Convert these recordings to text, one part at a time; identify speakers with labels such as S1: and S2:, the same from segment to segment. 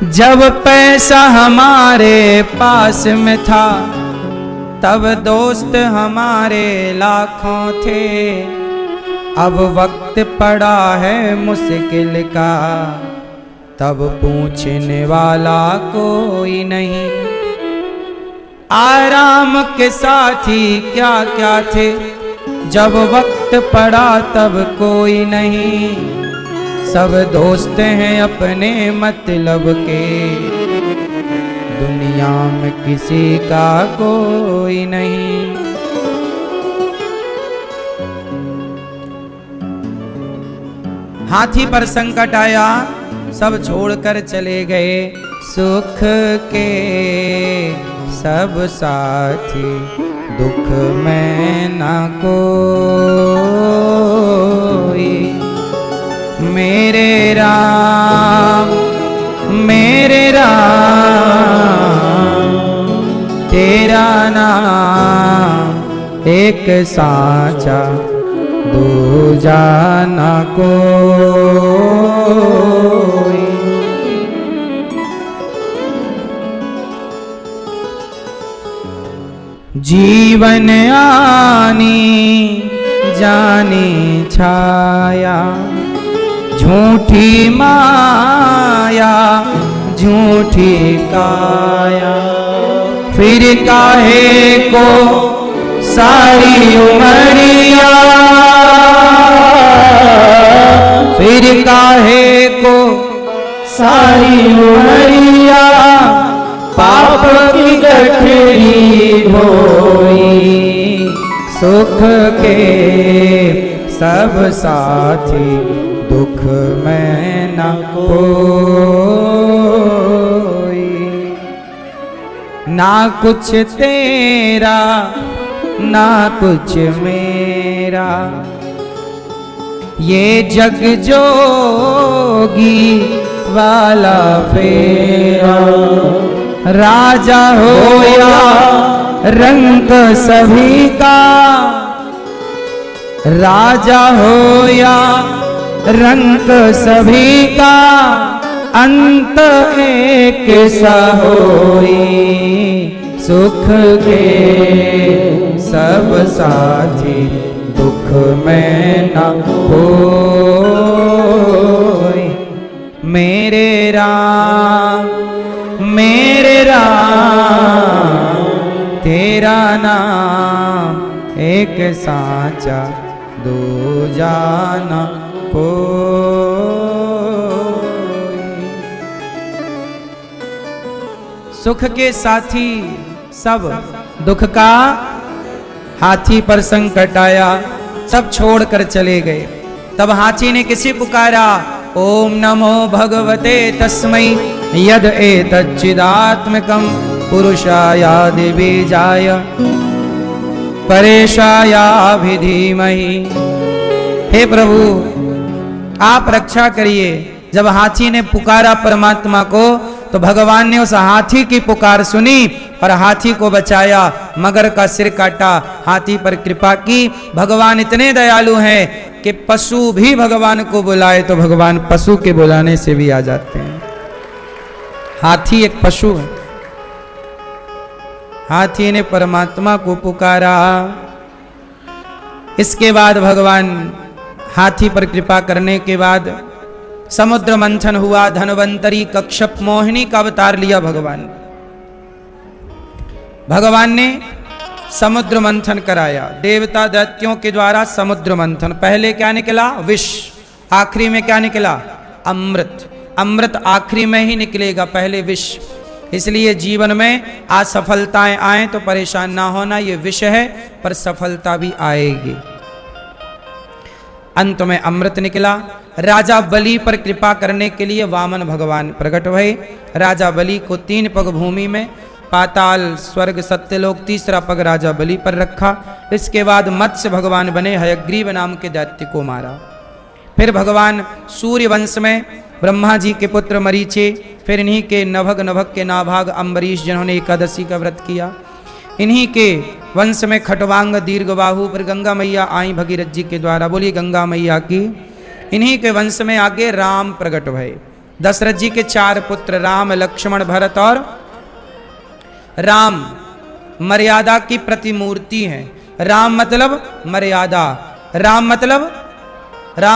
S1: जब पैसा हमारे पास में था तब दोस्त हमारे लाखों थे। अब वक्त पड़ा है मुश्किल का तब पूछने वाला कोई नहीं। आराम के साथी क्या क्या थे जब वक्त पड़ा तब कोई नहीं। सब दोस्त हैं अपने मतलब के दुनिया में किसी का कोई नहीं। हाथी पर संकट आया सब छोड़कर चले गए। सुख के सब साथी दुख में न कोई। मेरे राम तेरा नाम एक साचा दूजा न कोई। जीवन आनी जानी छाया झूठी माया झूठी काया। फिर काहे को सारी उमरिया फिर काहे को सारी उमरिया पाप की गठरी ढोई। सुख के सब साथी दुख में न कोई। ना कुछ तेरा ना कुछ मेरा ये जग जोगी वाला फेरा। राजा हो या रंग सभी का राजा हो या रंग सभी का अंत एक सा होई। सुख के सब साथी दुख में न कोई। मेरे राम तेरा नाम एक साचा दूजा न कोई। सुख के साथी सब दुख का। हाथी पर संकट आया सब छोड़कर चले गए। तब हाथी ने किसी पुकारा ओम नमो भगवते तस्मै यद एतच्चिदात्मकं पुरुषायादि बीजाय परेशायाभि धीमहि। हे प्रभु आप रक्षा करिए। जब हाथी ने पुकारा परमात्मा को तो भगवान ने उस हाथी की पुकार सुनी और हाथी को बचाया। मगर का सिर काटा। हाथी पर कृपा की। भगवान इतने दयालु हैं कि पशु भी भगवान को बुलाए तो भगवान पशु के बुलाने से भी आ जाते हैं। हाथी एक पशु है। हाथी ने परमात्मा को पुकारा। इसके बाद भगवान हाथी पर कृपा करने के बाद समुद्र मंथन हुआ। धनवंतरी कश्यप मोहिनी का अवतार लिया भगवान ने समुद्र मंथन कराया। देवता दैत्यों के द्वारा समुद्र मंथन। पहले क्या निकला विष, आखिरी में क्या निकला अमृत। अमृत आखिरी में ही निकलेगा, पहले विष। इसलिए जीवन में असफलताएं आए तो परेशान ना होना, ये विष है पर सफलता भी आएगी। अंत में अमृत निकला। राजा बलि पर कृपा करने के लिए वामन भगवान प्रकट हुए। राजा बलि को 3 पग भूमि में, पाताल स्वर्ग सत्यलोक, तीसरा पग राजा बलि पर रखा। इसके बाद मत्स्य भगवान बने, हयग्रीव नाम के दैत्य को मारा। फिर भगवान सूर्य वंश में ब्रह्मा जी के पुत्र मरीचे, फिर इन्हीं के नभग के नाभाग अम्बरीश जिन्होंने एकादशी का व्रत किया। इन्हीं के वंश में खटवांग दीर्घबाहु पर गंगा मैया आई भगीरथ जी के द्वारा। बोलिए गंगा मैया की। इन्हीं के वंश में आगे राम प्रकट भये। दशरथ जी के 4 पुत्र राम, लक्ष्मण, भरत और राम मर्यादा की प्रतिमूर्ति हैं। राम मतलब मर्यादा, राम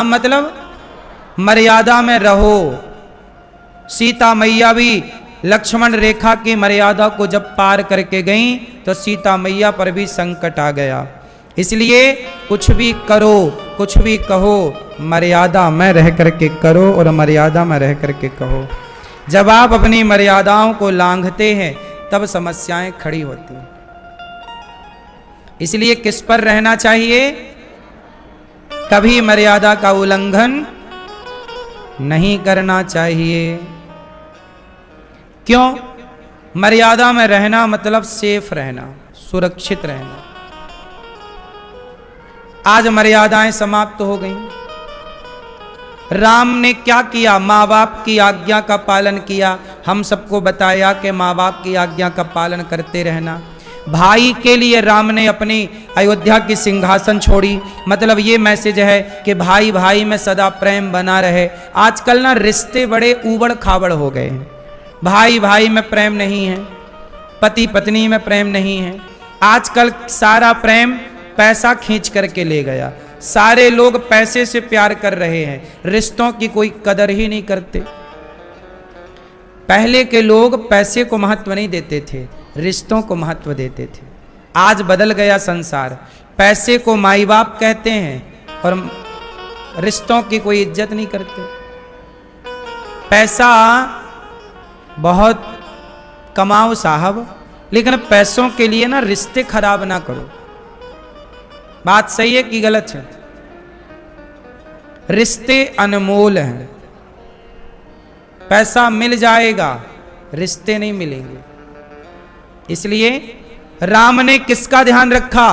S1: मतलब मर्यादा में रहो। सीता मैया भी लक्ष्मण रेखा की मर्यादा को जब पार करके गईं तो सीता मैया पर भी संकट आ गया। इसलिए कुछ भी करो, कुछ भी कहो, मर्यादा में रह करके करो और मर्यादा में रह करके कहो। जब आप अपनी मर्यादाओं को लांघते हैं तब समस्याएं खड़ी होती हैं। इसलिए किस पर रहना चाहिए? कभी मर्यादा का उल्लंघन नहीं करना चाहिए। क्यों? मर्यादा में रहना मतलब सेफ रहना, सुरक्षित रहना। आज मर्यादाएं समाप्त हो गई। राम ने क्या किया? माँ बाप की आज्ञा का पालन किया। हम सबको बताया कि माँ बाप की आज्ञा का पालन करते रहना। भाई के लिए राम ने अपनी अयोध्या की सिंहासन छोड़ी। मतलब ये मैसेज है कि भाई भाई में सदा प्रेम बना रहे। आजकल ना रिश्ते बड़े ऊबड़ खाबड़ हो गए हैं। भाई भाई में प्रेम नहीं है, पति पत्नी में प्रेम नहीं है। आजकल सारा प्रेम पैसा खींच करके ले गया। सारे लोग पैसे से प्यार कर रहे हैं, रिश्तों की कोई कदर ही नहीं करते। पहले के लोग पैसे को महत्व नहीं देते थे, रिश्तों को महत्व देते थे। आज बदल गया संसार। पैसे को माई बाप कहते हैं और रिश्तों की कोई इज्जत नहीं करते। पैसा बहुत कमाओ साहब, लेकिन पैसों के लिए ना रिश्ते खराब ना करो। बात सही है कि गलत है? रिश्ते अनमोल हैं। पैसा मिल जाएगा, रिश्ते नहीं मिलेंगे। इसलिए राम ने किसका ध्यान रखा?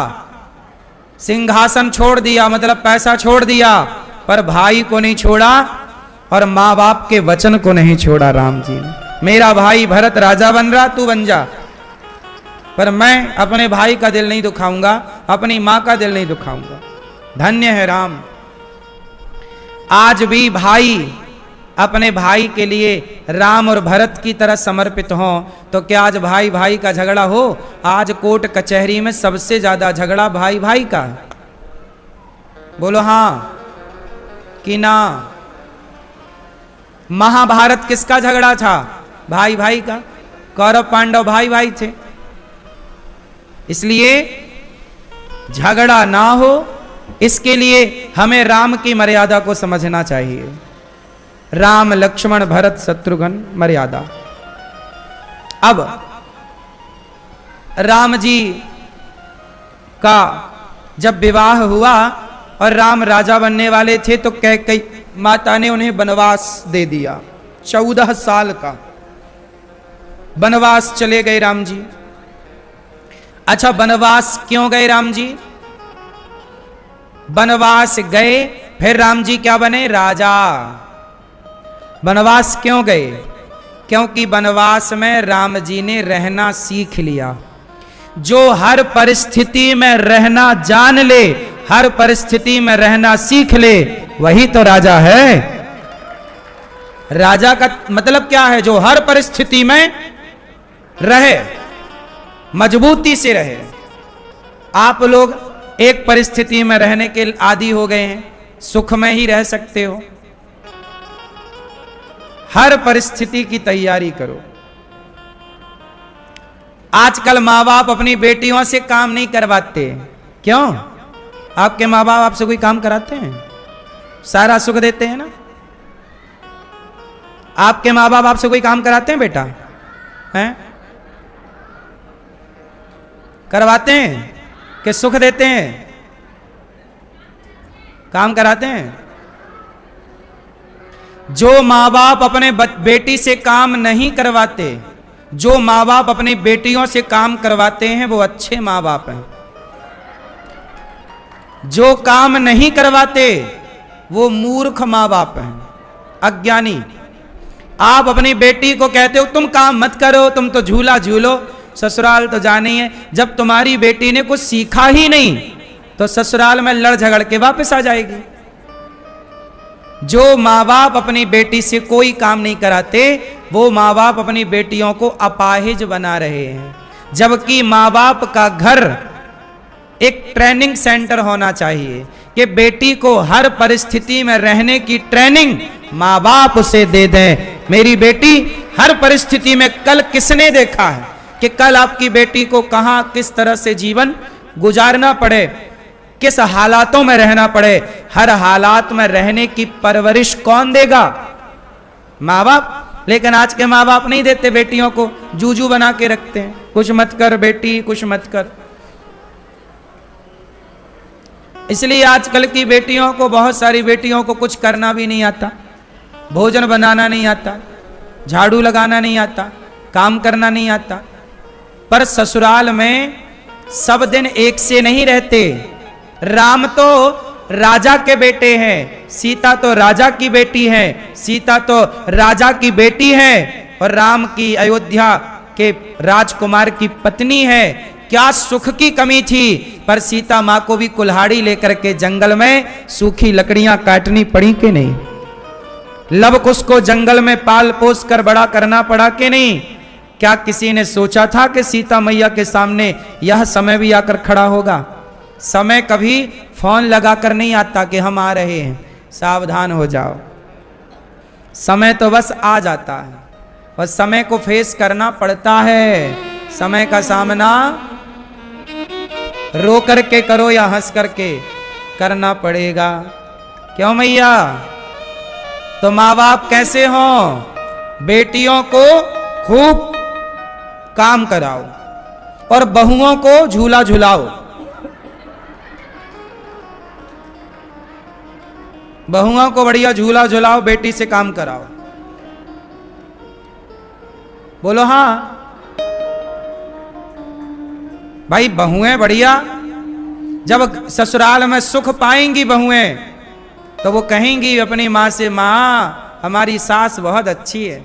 S1: सिंहासन छोड़ दिया, मतलब पैसा छोड़ दिया, पर भाई को नहीं छोड़ा और माँ बाप के वचन को नहीं छोड़ा। राम जी ने, मेरा भाई भरत राजा बन रहा, तू बन जा, पर मैं अपने भाई का दिल नहीं दुखाऊंगा, अपनी मां का दिल नहीं दुखाऊंगा। धन्य है राम। आज भी भाई अपने भाई के लिए राम और भरत की तरह समर्पित हो तो क्या आज भाई भाई का झगड़ा हो? आज कोर्ट कचहरी में सबसे ज्यादा झगड़ा भाई भाई का। बोलो हां कि ना? महाभारत किसका झगड़ा था? भाई भाई का। कौरव पांडव भाई भाई थे। इसलिए झगड़ा ना हो, इसके लिए हमें राम की मर्यादा को समझना चाहिए। राम, लक्ष्मण, भरत, शत्रुघ्न मर्यादा। अब राम जी का जब विवाह हुआ और राम राजा बनने वाले थे तो कैकेयी माता ने उन्हें वनवास दे दिया। 14 साल का वनवास चले गए राम जी। अच्छा, वनवास क्यों गए राम जी? वनवास गए, फिर राम जी क्या बने? राजा। वनवास क्यों गए? क्योंकि वनवास में राम जी ने रहना सीख लिया। जो हर परिस्थिति में रहना जान ले, हर परिस्थिति में रहना सीख ले, वही तो राजा है। राजा का मतलब क्या है? जो हर परिस्थिति में रहे, मजबूती से रहे। आप लोग एक परिस्थिति में रहने के आदी हो गए हैं, सुख में ही रह सकते हो। हर परिस्थिति की तैयारी करो। आजकल माँ बाप अपनी बेटियों से काम नहीं करवाते। क्यों? आपके माँ बाप आपसे कोई काम कराते हैं? सारा सुख देते हैं ना? आपके माँ बाप आपसे कोई काम कराते हैं बेटा? हैं? करवाते हैं कि सुख देते हैं? काम कराते हैं। जो माँ बाप अपने बेटी से काम नहीं करवाते, जो माँ बाप अपनी बेटियों से काम करवाते हैं, वो अच्छे माँ बाप हैं। जो काम नहीं करवाते वो मूर्ख माँ बाप हैं, अज्ञानी। आप अपनी बेटी को कहते हो तुम काम मत करो, तुम तो झूला झूलो, ससुराल तो जानी है। जब तुम्हारी बेटी ने कुछ सीखा ही नहीं तो ससुराल में लड़ झगड़ के वापस आ जाएगी। जो माँ बाप अपनी बेटी से कोई काम नहीं कराते, वो माँ बाप अपनी बेटियों को अपाहिज बना रहे हैं। जबकि माँ बाप का घर एक ट्रेनिंग सेंटर होना चाहिए कि बेटी को हर परिस्थिति में रहने की ट्रेनिंग माँ बाप उसे दे दें। मेरी बेटी हर परिस्थिति में, कल किसने देखा है कि कल आपकी बेटी को कहां किस तरह से जीवन गुजारना पड़े, किस हालातों में रहना पड़े, हर हालात में रहने की परवरिश कौन देगा? माँ बाप। लेकिन आज के माँ बाप नहीं देते, बेटियों को जूजू बना के रखते हैं, कुछ मत कर बेटी, कुछ मत कर। इसलिए आजकल की बेटियों को, बहुत सारी बेटियों को कुछ करना भी नहीं आता, भोजन बनाना नहीं आता, झाड़ू लगाना नहीं आता, काम करना नहीं आता। पर ससुराल में सब दिन एक से नहीं रहते। राम तो राजा के बेटे हैं, सीता तो राजा की बेटी है, सीता तो राजा की बेटी है और राम की अयोध्या के राजकुमार की पत्नी है। क्या सुख की कमी थी, पर सीता माँ को भी कुल्हाड़ी लेकर के जंगल में सूखी लकड़ियां काटनी पड़ी कि नहीं? लव कुश को जंगल में पाल पोस कर बड़ा करना पड़ा कि नहीं? क्या किसी ने सोचा था कि सीता मैया के सामने यह समय भी आकर खड़ा होगा? समय कभी फोन लगाकर नहीं आता कि हम आ रहे हैं, सावधान हो जाओ। समय तो बस आ जाता है, बस समय को फेस करना पड़ता है। समय का सामना रो करके करो या हंस करके करना पड़ेगा। क्यों मैया? तो माँ बाप कैसे हों? बेटियों को खूब काम कराओ और बहुओं को झूला झुलाओ। बहुओं को बढ़िया झूला झुलाओ, बेटी से काम कराओ। बोलो हाँ भाई। बहुएं बढ़िया, जब ससुराल में सुख पाएंगी बहुएं तो वो कहेंगी अपनी माँ से, माँ हमारी सास बहुत अच्छी है,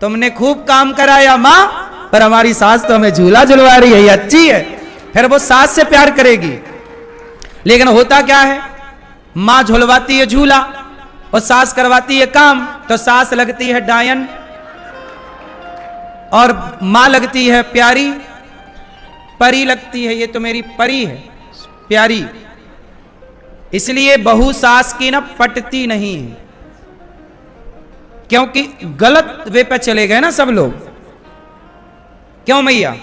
S1: तुमने खूब काम कराया माँ, पर हमारी सास तो हमें झूला झुलवा रही है, ये अच्छी है। फिर वो सास से प्यार करेगी। लेकिन होता क्या है, माँ झुलवाती है झूला और सास करवाती है काम, तो सास लगती है डायन और माँ लगती है प्यारी, परी लगती है, ये तो मेरी परी है प्यारी। इसलिए बहू सास की ना पटती नहीं है, क्योंकि गलत वे पे चले गए ना सब लोग। क्यों मैया?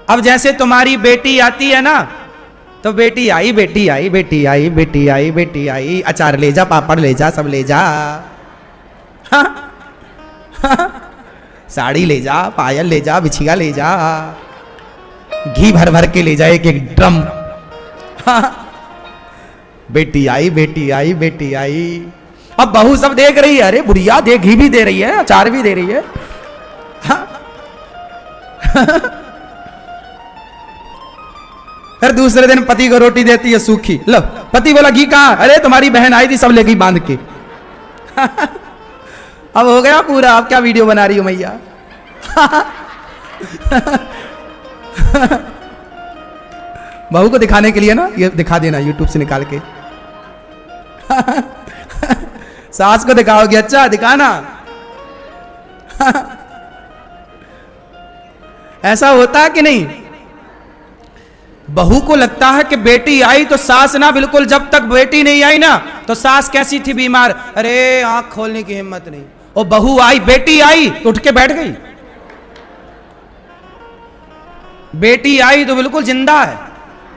S1: अब जैसे तुम्हारी बेटी आती है ना, तो बेटी आई, बेटी आई, बेटी आई, बेटी आई, बेटी आई, अचार ले जा, पापड़ ले जा, सब ले जा, हाँ? साड़ी ले जा, पायल ले जा, बिछिया ले जा, घी भर भर के ले जा एक एक ड्रम, हाँ? बेटी आई, बेटी आई, बेटी आई। अब बहू सब देख रही है, अरे बुढ़िया देख, घी भी दे रही है, अचार भी दे रही है, हाँ? फिर दूसरे दिन पति को रोटी देती है सूखी। लो, पति बोला घी कहां? अरे तुम्हारी बहन आई थी, सब ले गई बांध के। अब हो गया पूरा। अब क्या वीडियो बना रही हो मैया? बहू को दिखाने के लिए ना, ये दिखा देना यूट्यूब से निकाल के। सास को दिखाओगे? अच्छा दिखाना। ऐसा होता है कि नहीं? बहू को लगता है कि बेटी आई तो सास ना, बिल्कुल जब तक बेटी नहीं आई ना, तो सास कैसी थी, बीमार, अरे आंख खोलने की हिम्मत नहीं। और बहू आई, बेटी आई तो उठ के बैठ गई। बेटी आई तो बिल्कुल जिंदा है,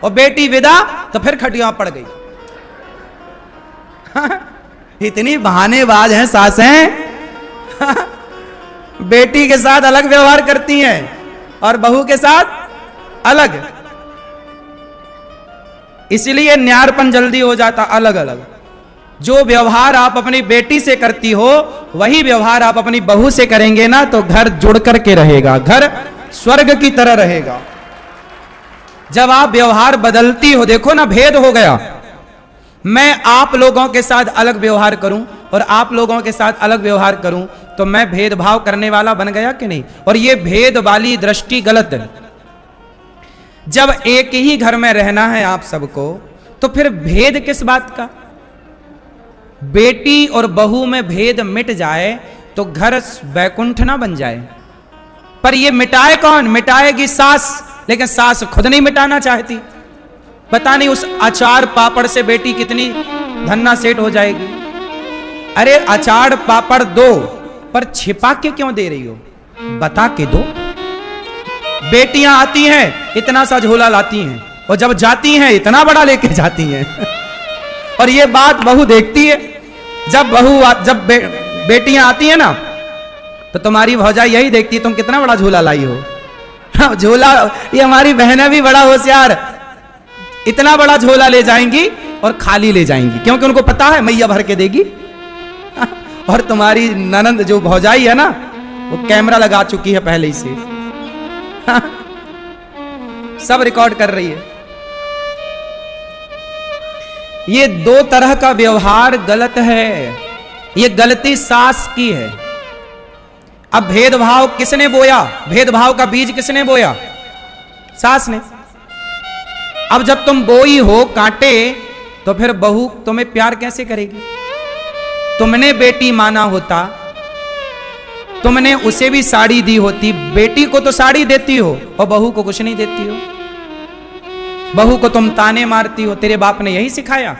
S1: और बेटी विदा तो फिर खटिया पड़ गई। इतनी बहानेबाज हैं सासें। बेटी के साथ अलग व्यवहार करती हैं और बहू के साथ अलग। इसलिए न्यारपन जल्दी हो जाता अलग अलग। जो व्यवहार आप अपनी बेटी से करती हो, वही व्यवहार आप अपनी बहू से करेंगे ना, तो घर जुड़ करके रहेगा, घर स्वर्ग की तरह रहेगा। जब आप व्यवहार बदलती हो, देखो ना भेद हो गया। मैं आप लोगों के साथ अलग व्यवहार करूं और आप लोगों के साथ अलग व्यवहार करूं, तो मैं भेदभाव करने वाला बन गया कि नहीं? और ये भेद वाली दृष्टि गलत है। जब एक ही घर में रहना है आप सबको, तो फिर भेद किस बात का? बेटी और बहू में भेद मिट जाए तो घर वैकुंठ ना बन जाए। पर ये मिटाए कौन? मिटाएगी सास, लेकिन सास खुद नहीं मिटाना चाहती। पता नहीं उस अचार पापड़ से बेटी कितनी धन्ना सेठ हो जाएगी। अरे अचार पापड़ दो, पर छिपा के क्यों दे रही हो? बता के दो। बेटियां आती हैं इतना सा झोला लाती हैं, और जब जाती हैं इतना बड़ा लेके जाती हैं। और ये बात बहू देखती है। जब बेटियां आती हैं ना, तो तुम्हारी भौजाई यही देखती है तुम कितना बड़ा झोला लाई हो। हाँ, झोला, ये हमारी बहनें भी बड़ा होशियार, इतना बड़ा झोला ले जाएंगी और खाली ले जाएंगी, क्योंकि उनको पता है मैया भर के देगी। और तुम्हारी ननंद जो भौजाई है ना, वो कैमरा लगा चुकी है पहले ही से। सब रिकॉर्ड कर रही है। ये दो तरह का व्यवहार गलत है। ये गलती सास की है। अब भेदभाव किसने बोया? भेदभाव का बीज किसने बोया? सास ने। अब जब तुम बोई हो कांटे, तो फिर बहू तुम्हें प्यार कैसे करेगी? तुमने बेटी माना होता, तुमने उसे भी साड़ी दी होती। बेटी को तो साड़ी देती हो और बहू को कुछ नहीं देती हो। बहू को तुम ताने मारती हो। तेरे बाप ने यही सिखाया,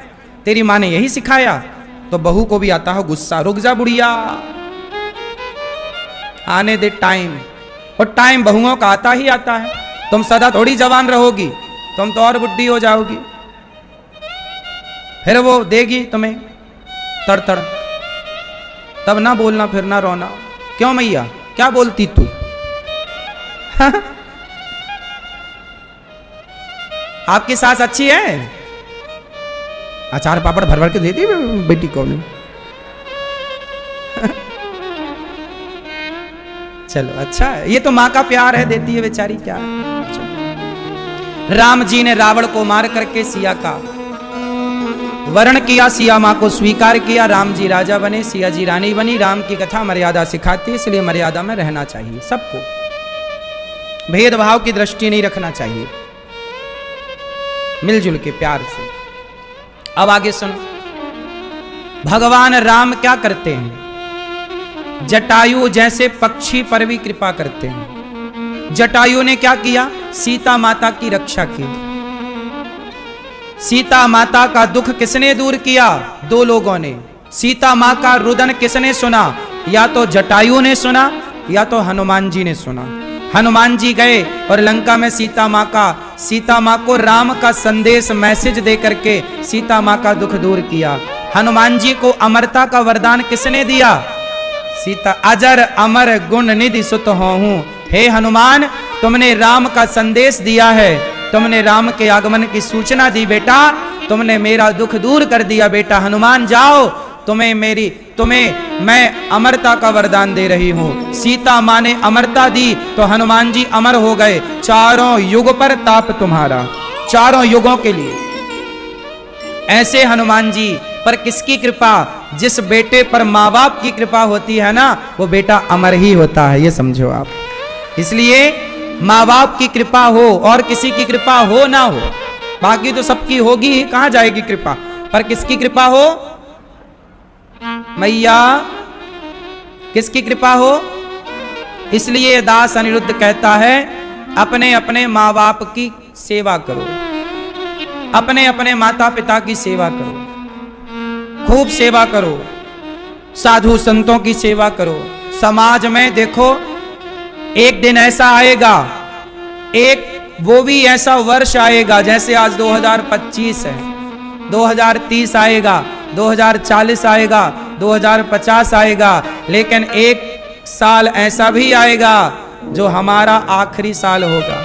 S1: तेरी माँ ने यही सिखाया, तो बहू को भी आता हो गुस्सा। रुक जा बुढ़िया, आने दे टाइम। और टाइम बहुओं का आता ही आता है। तुम सदा थोड़ी जवान रहोगी, तुम तो और बुढ़ी हो जाओगी। फिर वो देगी तुम्हें तड़ तड़। तब ना बोलना, फिर ना रोना। क्यों मैया, क्या बोलती तू? आपकी सास अच्छी है? अचार पापड़ भर भर के देती बेटी को। चलो अच्छा है, ये तो माँ का प्यार है, देती है बेचारी। क्या राम जी ने रावण को मार करके सिया का वर्ण किया, सिया माँ को स्वीकार किया। राम जी राजा बने, सिया जी रानी बनी। राम की कथा मर्यादा सिखाती है, इसलिए मर्यादा में रहना चाहिए सबको। भेदभाव की दृष्टि नहीं रखना चाहिए, मिलजुल के प्यार से। अब आगे सुनो, भगवान राम क्या करते हैं? जटायु जैसे पक्षी पर भी कृपा करते हैं। जटायु ने क्या किया? सीता माता की रक्षा की। सीता माता का दुख किसने दूर किया? दो लोगों ने। सीता माँ का रुदन किसने सुना? या तो जटायु ने सुना, या तो हनुमान जी ने सुना। हनुमान जी गए और लंका में सीता माँ को राम का संदेश मैसेज दे करके सीता माँ का दुख दूर किया। हनुमान जी को अमरता का वरदान किसने दिया? सीता। अजर अमर गुण निधि सुत होहूं। हे हनुमान, तुमने राम का संदेश दिया है, तुमने राम के आगमन की सूचना दी बेटा, तुमने मेरा दुख दूर कर दिया बेटा। हनुमान जाओ, तुम्हें मैं अमरता का वरदान दे रही हूं। सीता माँ ने अमरता दी तो हनुमान जी अमर हो गए। चारों युग पर ताप तुम्हारा, चारों युगों के लिए। ऐसे हनुमान जी पर किसकी कृपा? जिस बेटे पर माँ बाप की कृपा होती है ना, वो बेटा अमर ही होता है, ये समझो आप। इसलिए माँ बाप की कृपा हो और किसी की कृपा हो ना हो, बाकी तो सबकी होगी, कहां जाएगी कृपा? पर किसकी कृपा हो? मैया, किसकी कृपा हो? इसलिए दास अनिरुद्ध कहता है, अपने अपने माँ बाप की सेवा करो, अपने अपने माता पिता की सेवा करो, खूब सेवा करो, साधु संतों की सेवा करो। समाज में देखो, एक दिन ऐसा आएगा, एक वो भी ऐसा वर्ष आएगा, जैसे आज 2025 है, 2030 आएगा, 2040 आएगा, 2050 आएगा, लेकिन एक साल ऐसा भी आएगा जो हमारा आखिरी साल होगा।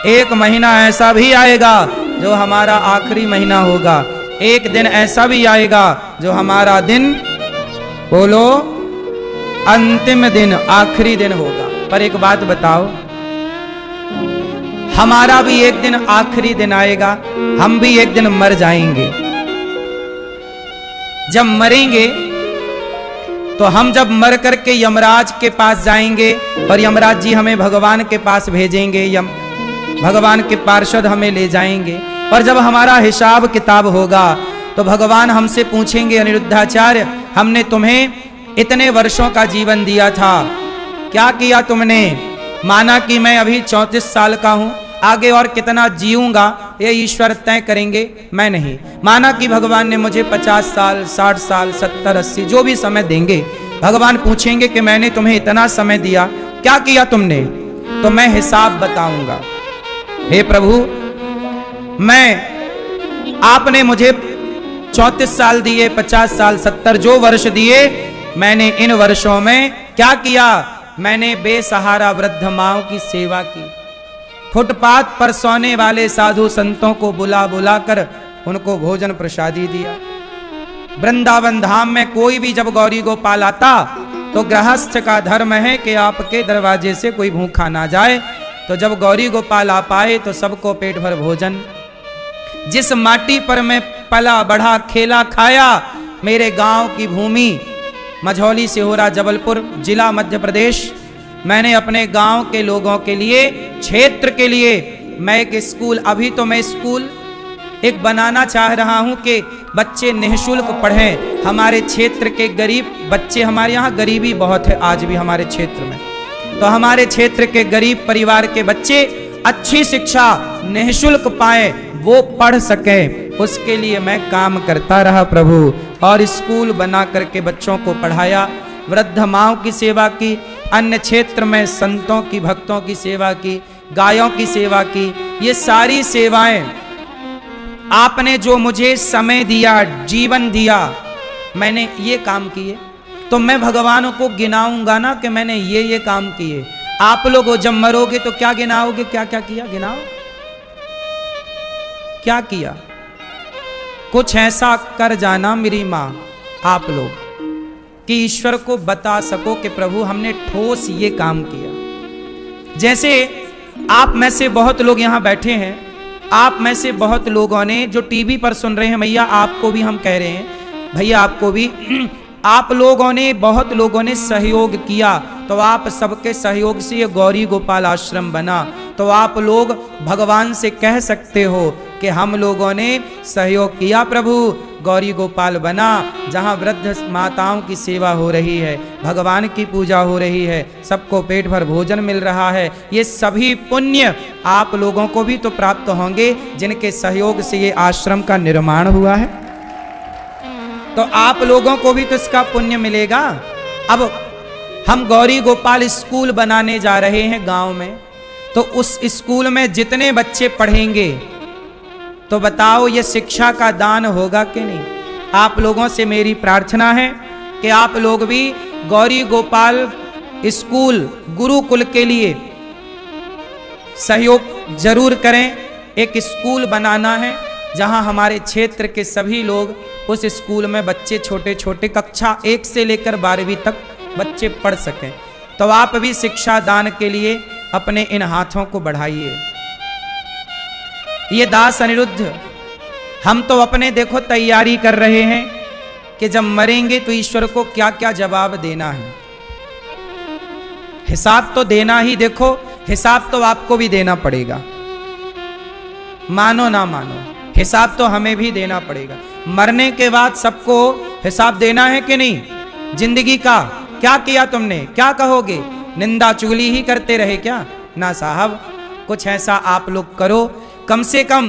S1: एक महीना ऐसा भी आएगा जो हमारा आखिरी महीना होगा। एक दिन ऐसा भी आएगा जो हमारा दिन, बोलो, अंतिम दिन, आखिरी दिन होगा। पर एक बात बताओ, हमारा भी एक दिन आखिरी दिन आएगा, हम भी एक दिन मर जाएंगे। जब मरेंगे तो हम जब मर करके यमराज के पास जाएंगे और यमराज जी हमें भगवान के पास भेजेंगे, भगवान के पार्षद हमें ले जाएंगे। और जब हमारा हिसाब किताब होगा तो भगवान हमसे पूछेंगे, अनिरुद्धाचार्य हमने तुम्हें इतने वर्षों का जीवन दिया था, क्या किया तुमने? माना कि मैं अभी 34 साल का हूं, आगे और कितना जीऊंगा ये ईश्वर तय करेंगे, मैं नहीं। माना कि भगवान ने मुझे 50 साल 60 साल 70 80 जो भी समय देंगे, भगवान पूछेंगे कि मैंने तुम्हें इतना समय दिया, क्या किया तुमने? तो मैं हिसाब बताऊंगा। हे प्रभु, आपने मुझे 34 साल दिए, 50 साल 70 जो वर्ष दिए, मैंने इन वर्षों में क्या किया? मैंने बेसहारा वृद्ध माओं की सेवा की, फुटपाथ पर सोने वाले साधु संतों को बुला बुला कर उनको भोजन प्रसादी दिया। वृंदावन धाम में कोई भी जब गौरी गोपाल आता तो गृहस्थ का धर्म है कि आपके दरवाजे से कोई भूखा ना जाए। तो जब गौरी गोपाल आ पाए तो सबको पेट भर भोजन। जिस माटी पर मैं पला बढ़ा खेला खाया, मेरे गांव की भूमि मझौली सिहोरा जबलपुर जिला मध्य प्रदेश, मैंने अपने गांव के लोगों के लिए, क्षेत्र के लिए मैं एक स्कूल, अभी तो मैं स्कूल एक बनाना चाह रहा हूं कि बच्चे निःशुल्क पढ़ें। हमारे क्षेत्र के गरीब बच्चे, हमारे यहाँ गरीबी बहुत है आज भी हमारे क्षेत्र में, तो हमारे क्षेत्र के गरीब परिवार के बच्चे अच्छी शिक्षा निःशुल्क पाए, वो पढ़ सके, उसके लिए मैं काम करता रहा प्रभु। और स्कूल बना करके बच्चों को पढ़ाया, वृद्ध माओं की सेवा की, अन्य क्षेत्र में संतों की भक्तों की सेवा की, गायों की सेवा की। ये सारी सेवाएं आपने जो मुझे समय दिया, जीवन दिया, मैंने ये काम किए, तो मैं भगवान को गिनाऊंगा ना कि मैंने ये काम किए। आप लोग जब मरोगे तो क्या गिनाओगे? क्या क्या किया? गिनाओ, क्या किया? कुछ ऐसा कर जाना मेरी मां आप लोग कि ईश्वर को बता सको कि प्रभु हमने ठोस ये काम किया। जैसे आप में से बहुत लोग यहां बैठे हैं, आप में से बहुत लोगों ने जो टीवी पर सुन रहे हैं, भैया आपको भी हम कह रहे हैं, भैया आपको भी, आप लोगों ने, बहुत लोगों ने सहयोग किया, तो आप सबके सहयोग से ये गौरी गोपाल आश्रम बना। तो आप लोग भगवान से कह सकते हो कि हम लोगों ने सहयोग किया प्रभु, गौरी गोपाल बना, जहाँ वृद्ध माताओं की सेवा हो रही है, भगवान की पूजा हो रही है, सबको पेट भर भोजन मिल रहा है। ये सभी पुण्य आप लोगों को भी तो प्राप्त होंगे जिनके सहयोग से ये आश्रम का निर्माण हुआ है, तो आप लोगों को भी तो इसका पुण्य मिलेगा। अब हम गौरी गोपाल स्कूल बनाने जा रहे हैं गांव में, तो उस स्कूल में जितने बच्चे पढ़ेंगे, तो बताओ ये शिक्षा का दान होगा कि नहीं? आप लोगों से मेरी प्रार्थना है कि आप लोग भी गौरी गोपाल स्कूल गुरुकुल के लिए सहयोग जरूर करें। एक स्कूल बनाना है जहां हमारे क्षेत्र के सभी लोग उस स्कूल में बच्चे छोटे छोटे कक्षा 1 से लेकर 12वीं तक बच्चे पढ़ सकें। तो आप भी शिक्षा दान के लिए अपने इन हाथों को बढ़ाइए। ये दास अनिरुद्ध, हम तो अपने देखो तैयारी कर रहे हैं कि जब मरेंगे तो ईश्वर को क्या क्या जवाब देना है। हिसाब तो देना ही, देखो हिसाब तो आपको भी देना पड़ेगा, मानो ना मानो, हिसाब तो हमें भी देना पड़ेगा। मरने के बाद सबको हिसाब देना है कि नहीं? जिंदगी का क्या किया तुमने, क्या कहोगे? निंदा चुगली ही करते रहे क्या? ना साहब, कुछ ऐसा आप लोग करो, कम से कम